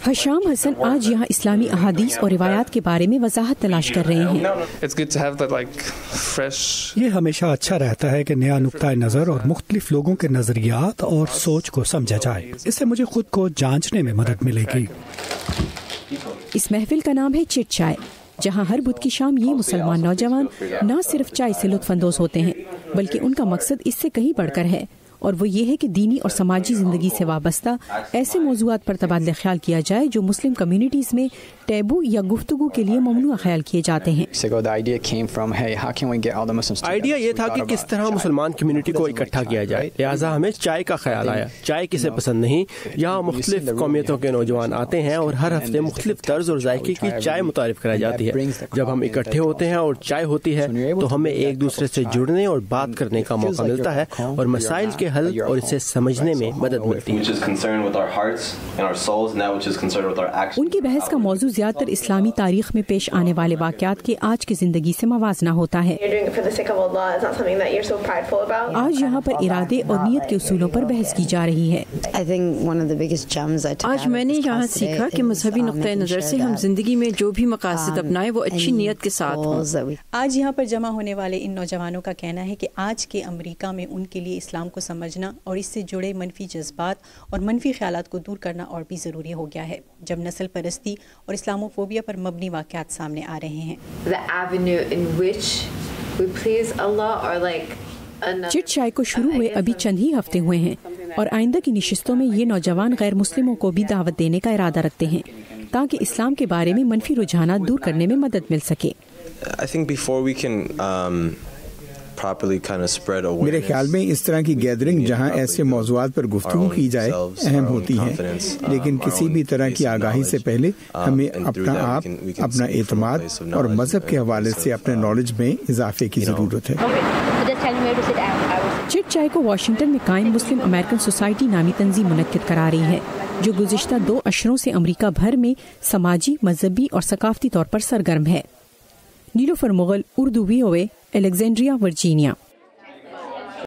हशाम हसन आज यहाँ इस्लामी अहादीस और रिवायात के बारे में वजाहत तलाश कर रहे हैं। ये हमेशा अच्छा रहता है कि नया नुक्ता नज़र और मुख्तलिफ लोगों के नज़रियात और सोच को समझा जाए। इससे मुझे खुद को जांचने में मदद मिलेगी। इस महफिल का नाम है चिट चाय, जहाँ हर बुध की शाम ये मुसलमान नौजवान न सिर्फ चाय से लुत्फानंदोज होते हैं, बल्कि उनका मकसद इससे कहीं बढ़कर है, और वो ये है कि दीनी और समाजी ज़िंदगी से वाबस्ता ऐसे मौज़ूआत पर तबादला ख्याल किया जाए जो मुस्लिम कम्युनिटीज़ में टैबू या गुफ्तगू के लिए ममनूआ ख्याल किए जाते हैं। आइडिया ये था कि किस तरह मुसलमान कम्युनिटी को इकट्ठा किया जाए, लिहाजा हमें चाय का ख्याल आया। चाय किसे पसंद नहीं, यहाँ मुख्तलिफ कौमियतों के नौजवान आते हैं और हर हफ्ते मुख्तलिफ तर्ज और जायके की चाय मुतारिफ कराई जाती है। जब हम इकट्ठे होते हैं और चाय होती है तो हमें एक दूसरे से जुड़ने और बात करने का मौका मिलता है और मसाइल के हल और इसे समझने में मदद मिलती है। उनकी बहस का मौजू ज्यादातर इस्लामी तारीख में पेश आने वाले वाक़यात के आज की जिंदगी से मवाजना होता है। आज यहाँ पर इरादे और नीयत के उसूलों पर बहस की जा रही है। आज मैंने यहाँ सीखा कि मजहबी नुक्ता नज़र से हम जिंदगी में जो भी मकासद अपनाएं वो अच्छी नीयत के साथ हों। आज यहाँ पर जमा होने वाले इन नौजवानों का कहना है कि आज के अमेरिका में उनके लिए इस्लाम को समझना और इससे जुड़े मनफी जज्बात और मनफी ख्यालात को दूर करना और भी ज़रूरी हो गया है, जब नस्ल परस्ती और इस्लामोफोबिया पर मबनी वाक़यात सामने आ रहे हैं। चिट चाय को शुरू हुए अभी चंद ही हफ्ते हुए हैं और आइंदा की नशिस्तों में ये नौजवान गैर मुस्लिमों को भी दावत देने का इरादा रखते हैं ताकि इस्लाम के बारे में मनफी रुझानात दूर करने में मदद मिल सके। मेरे ख्याल में इस तरह की गैदरिंग जहां ऐसे मौज़ूआत पर गुफ्तगू की जाए अहम होती है, लेकिन किसी भी तरह की आगाही से पहले हमें अपना आप, अपना एतमाद और मजहब के हवाले से अपने नॉलेज में इजाफे की ज़रूरत है। चिट चाय को वाशिंगटन में कायम मुस्लिम अमेरिकन सोसाइटी नामी तंजीम मुनक्किद करा रही है, जो गुज़िश्ता 2 अशरों से अमरीका भर में समाजी, मजहबी और सकाफती तौर पर सरगर्म है। Nilofar Mughal, Urdu VOA, Alexandria, Virginia.